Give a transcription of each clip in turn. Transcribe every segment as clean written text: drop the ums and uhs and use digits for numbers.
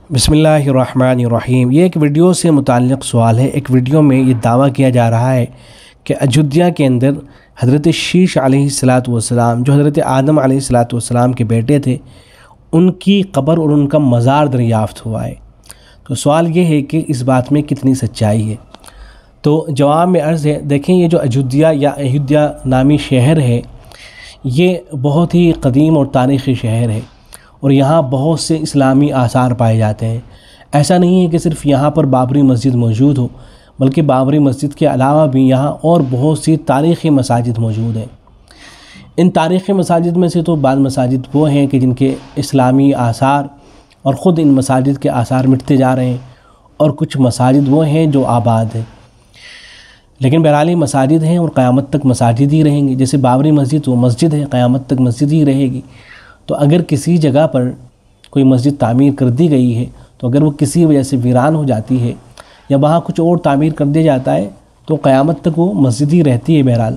بسم اللہ الرحمن الرحیم۔ یہ ایک ویڈیو سے متعلق سوال ہے۔ ایک ویڈیو میں یہ دعویٰ کیا جا رہا ہے کہ ایودھیا کے اندر حضرت شیش علیہ السلام جو حضرت آدم علیہ السلام کے بیٹے تھے، ان کی قبر اور ان کا مزار دریافت ہوا ہے۔ تو سوال یہ ہے کہ اس بات میں کتنی سچائی ہے؟ تو جواب میں عرض ہے، دیکھیں یہ جو ایودھیا نامی شہر ہے، یہ بہت ہی قدیم اور تاریخی شہر ہے، اور یہاں بہت سے اسلامی آثار پائے جاتے ہیں۔ ایسا نہیں ہے کہ صرف یہاں پر بابری مسجد موجود ہو، بلکہ بابری مسجد کے علاوہ بھی یہاں اور بہت سی تاریخی مساجد موجود ہیں۔ ان تاریخی مساجد میں سے تو بعض مساجد وہ ہیں کہ جن کے اسلامی آثار اور خود ان مساجد کے آثار مٹتے جا رہے ہیں، اور کچھ مساجد وہ ہیں جو آباد ہیں۔ لیکن بہرحال مساجد ہیں اور قیامت تک مساجد ہی رہیں گی۔ جیسے بابری مسجد وہ مسجد ہے، قیامت تک مسجد ہی رہے گی۔ تو اگر کسی جگہ پر کوئی مسجد تعمیر کر دی گئی ہے، تو اگر وہ کسی وجہ سے ویران ہو جاتی ہے یا وہاں کچھ اور تعمیر کر دیا جاتا ہے، تو قیامت تک وہ مسجد ہی رہتی ہے۔ بہرحال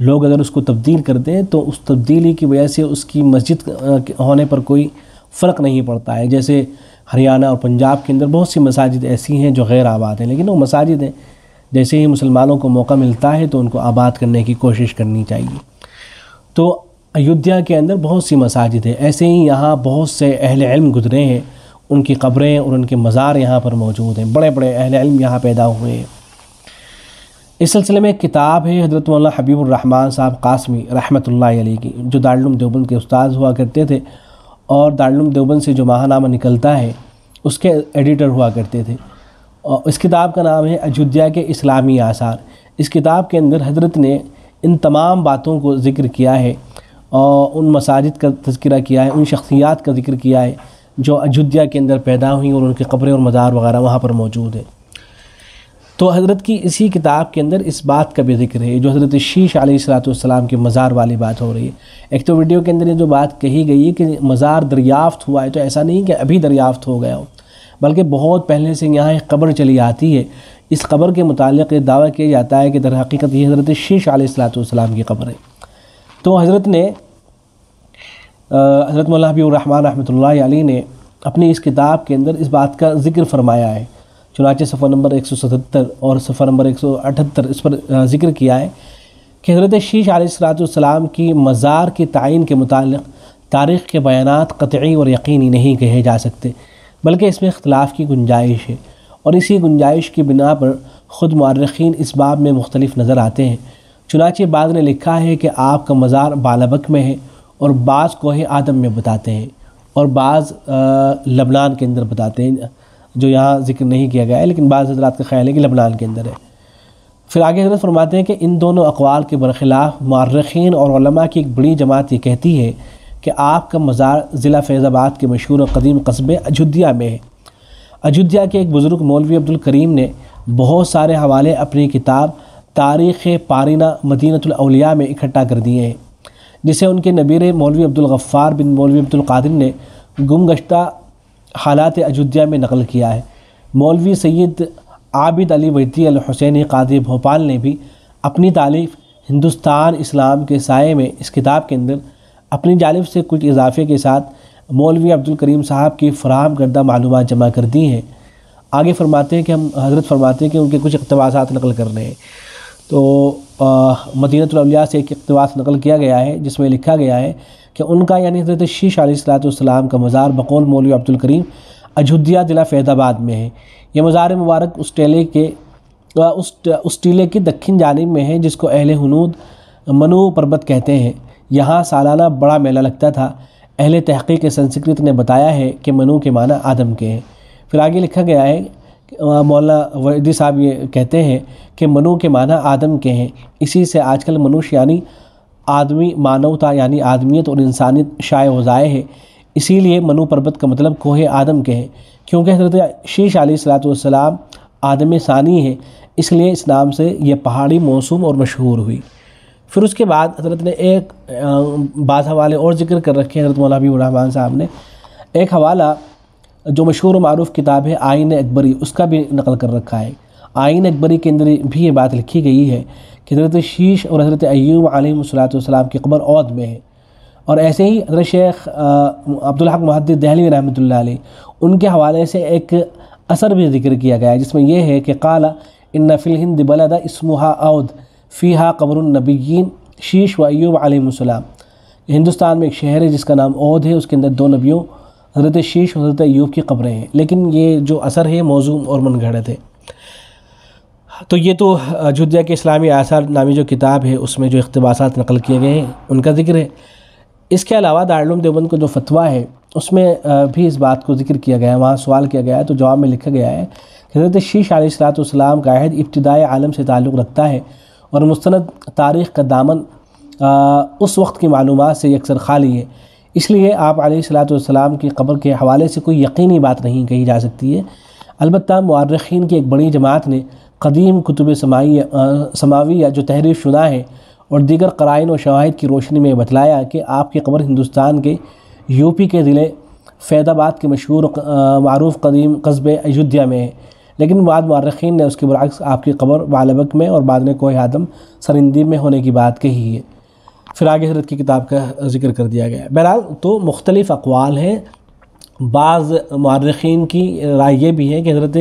لوگ اگر اس کو تبدیل کر دیں تو اس تبدیلی کی وجہ سے اس کی مسجد ہونے پر کوئی فرق نہیں پڑتا ہے۔ جیسے ہریانہ اور پنجاب کے اندر بہت سی مساجد ایسی ہیں جو غیر آباد ہیں، لیکن وہ مساجد ہیں، جیسے ہی مسلمانوں کو موقع ملتا ہے تو ان کو آباد کرنے کی کوشش کرنی چاہیے۔ تو ایودھیا کے اندر بہت سی مساجد ہیں، ایسے ہی یہاں بہت سے اہل علم گزرے ہیں، ان کی قبریں اور ان کے مزار یہاں پر موجود ہیں، بڑے بڑے اہل علم یہاں پیدا ہوئے ہیں۔ اس سلسلے میں ایک کتاب ہے حضرت مولانا حبیب الرحمن صاحب قاسمی رحمۃ اللہ علیہ کی، جو دارالعلوم دیوبند کے استاد ہوا کرتے تھے، اور دارالعلوم دیوبند سے جو ماہر نامہ نکلتا ہے اس کے ایڈیٹر ہوا کرتے تھے۔ اور اس کتاب کا نام ہے ایودھیا کے اسلامی آثار۔ اس کتاب کے اندر حضرت نے ان تمام باتوں کو ذکر کیا ہے، اور ان مساجد کا تذکرہ کیا ہے، ان شخصیات کا ذکر کیا ہے جو ایودھیا کے اندر پیدا ہوئیں، اور ان کے قبریں اور مزار وغیرہ وہاں پر موجود ہیں۔ تو حضرت کی اسی کتاب کے اندر اس بات کا بھی ذکر ہے، جو حضرت شیش علیہ السلام کے مزار والی بات ہو رہی ہے۔ ایک تو ویڈیو کے اندر یہ جو بات کہی گئی ہے کہ مزار دریافت ہوا ہے، تو ایسا نہیں کہ ابھی دریافت ہو گیا ہو، بلکہ بہت پہلے سے یہاں ایک قبر چلی آتی ہے۔ اس قبر کے متعلق یہ دعویٰ کیا جاتا ہے کہ در حقیقت یہ حضرت شیش علیہ السلام کی قبر ہے۔ تو حضرت مولانا حبیب الرحمن رحمۃ اللہ علیہ نے اپنی اس کتاب کے اندر اس بات کا ذکر فرمایا ہے، چنانچہ صفحہ نمبر 177 اور صفحہ نمبر 178 اس پر ذکر کیا ہے کہ حضرت شیش علیہ السلام کی مزار کے تعین کے متعلق تاریخ کے بیانات قطعی اور یقینی نہیں کہے جا سکتے، بلکہ اس میں اختلاف کی گنجائش ہے، اور اسی گنجائش کی بنا پر خود مورخین اس باب میں مختلف نظر آتے ہیں۔ چنانچہ بعض نے لکھا ہے کہ آپ کا مزار بالابک میں ہے، اور بعض کوہ آدم میں بتاتے ہیں، اور بعض لبنان کے اندر بتاتے ہیں، جو یہاں ذکر نہیں کیا گیا ہے، لیکن بعض حضرات کا خیال ہے کہ لبنان کے اندر ہے۔ پھر آگے حضرت فرماتے ہیں کہ ان دونوں اقوال کے برخلاف مورخین اور علماء کی ایک بڑی جماعت یہ کہتی ہے کہ آپ کا مزار ضلع فیض آباد کے مشہور قدیم قصبے ایودھیا میں ہے۔ ایودھیا کے ایک بزرگ مولوی عبدالکریم نے بہت سارے حوالے اپنی کتاب تاریخ پارینہ مدینۃ الاولیاء میں اکٹھا کر دیے ہیں، جسے ان کے نبیر مولوی عبدالغفار بن مولوی عبدالقادر نے گم گشتہ حالات ایودھیا میں نقل کیا ہے۔ مولوی سید عابد علی وحدی الحسینی قاضی بھوپال نے بھی اپنی تالیف ہندوستان اسلام کے سائے میں اس کتاب کے اندر اپنی جانب سے کچھ اضافے کے ساتھ مولوی عبدالکریم صاحب کی فراہم کردہ معلومات جمع کر دی ہیں۔ آگے فرماتے ہیں کہ حضرت فرماتے ہیں کہ ان کے کچھ اقتباسات نقل کر رہے ہیں۔ تو مدینۃ الاولیاء سے ایک اقتباس نقل کیا گیا ہے، جس میں لکھا گیا ہے کہ ان کا یعنی حضرت شیش علیہ السلام کا مزار بقول مولوی عبدالکریم ایودھیا ضلع فیض آباد میں ہے۔ یہ مزار مبارک اس ٹیلے کی دکن جانب میں ہے، جس کو اہل ہنود منو پربت کہتے ہیں۔ یہاں سالانہ بڑا میلہ لگتا تھا۔ اہل تحقیق سنسکرت نے بتایا ہے کہ منو کے معنی آدم کے ہیں۔ پھر آگے لکھا گیا ہے، مولانا وحدی صاحب یہ کہتے ہیں کہ منو کے معنی آدم کے ہیں، اسی سے آج کل منوش یعنی آدمی، مانوتا یعنی آدمیت اور انسانیت شائع و ضائع ہے، اسی لیے منو پربت کا مطلب کوہ آدم کے ہیں، کیونکہ حضرت شیش علیہ السلام آدم ثانی ہے، اس لیے اس نام سے یہ پہاڑی موسوم اور مشہور ہوئی۔ پھر اس کے بعد حضرت نے ایک بعض حوالے اور ذکر کر رکھے، حضرت مولانا حبیب الرحمن صاحب نے ایک حوالہ جو مشہور و معروف کتاب ہے آئین اکبری، اس کا بھی نقل کر رکھا ہے۔ آئین اکبری کے اندر بھی یہ بات لکھی گئی ہے کہ حضرت شیش اور حضرت ایوب علیہ السلام کی قبر عود میں ہے، اور ایسے ہی حضرت شیخ عبدالحق محدث دہلوی رحمۃ اللہ علیہ ان کے حوالے سے ایک اثر بھی ذکر کیا گیا ہے، جس میں یہ ہے کہ قال ان فی الہند بلد اسمہا اود فیہا قبر النبیین شیش و ایوب علیہ السلام، ہندوستان میں ایک شہر ہے جس کا نام اودھ ہے، اس کے اندر 2 نبیوں حضرت شیش اور حضرت ایوب کی قبریں ہیں، لیکن یہ جو اثر ہے موضوع اور من گھڑت ہے۔ تو یہ تو ایودھیا کے اسلامی آثار نامی جو کتاب ہے اس میں جو اقتباسات نقل کیے گئے ہیں ان کا ذکر ہے۔ اس کے علاوہ دارالعلوم دیوبند کو جو فتویٰ ہے اس میں بھی اس بات کو ذکر کیا گیا ہے، وہاں سوال کیا گیا ہے تو جواب میں لکھا گیا ہے کہ حضرت شیش علیہ السلام کا عہد ابتدائے عالم سے تعلق رکھتا ہے اور مستند تاریخ کا دامن اس وقت کی معلومات سے یکسر خالی ہے، اس لیے آپ علیہ السلام کی قبر کے حوالے سے کوئی یقینی بات نہیں کہی جا سکتی ہے۔ البتہ مورخین کی ایک بڑی جماعت نے قدیم کتب سماویہ جو تحریف شدہ ہیں اور دیگر قرائن و شواہد کی روشنی میں بتلایا کہ آپ کی قبر ہندوستان کے یو پی کے ضلع فیض آباد کے مشہور معروف قدیم قصبے ایودھیا میں ہے، لیکن بعض مورخین نے اس کے برعکس آپ کی قبر بالابک میں اور بعد میں کوہ آدم سرندیب میں ہونے کی بات کہی ہے۔ پھر آگے حضرت کی کتاب کا ذکر کر دیا گیا ہے۔ بہرحال تو مختلف اقوال ہیں، بعض مورخین کی رائے یہ بھی ہے کہ حضرت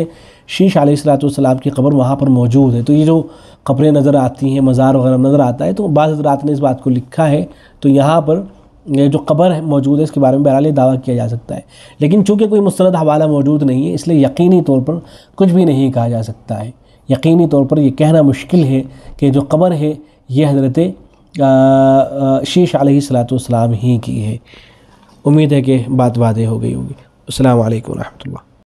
شیش علیہ السلام کی قبر وہاں پر موجود ہے، تو یہ جو قبریں نظر آتی ہیں، مزار وغیرہ نظر آتا ہے، تو بعض حضرات نے اس بات کو لکھا ہے، تو یہاں پر یہ جو قبر ہے موجود ہے اس کے بارے میں بہرحال یہ دعویٰ کیا جا سکتا ہے، لیکن چونکہ کوئی مستند حوالہ موجود نہیں ہے اس لیے یقینی طور پر کچھ بھی نہیں کہا جا سکتا ہے، یقینی طور پر یہ کہنا مشکل ہے کہ جو قبر ہے یہ حضرت شیش علیہ السلام ہی کی ہے۔ امید ہے کہ بات واضح ہو گئی ہوگی۔ السلام علیکم ورحمۃ اللہ۔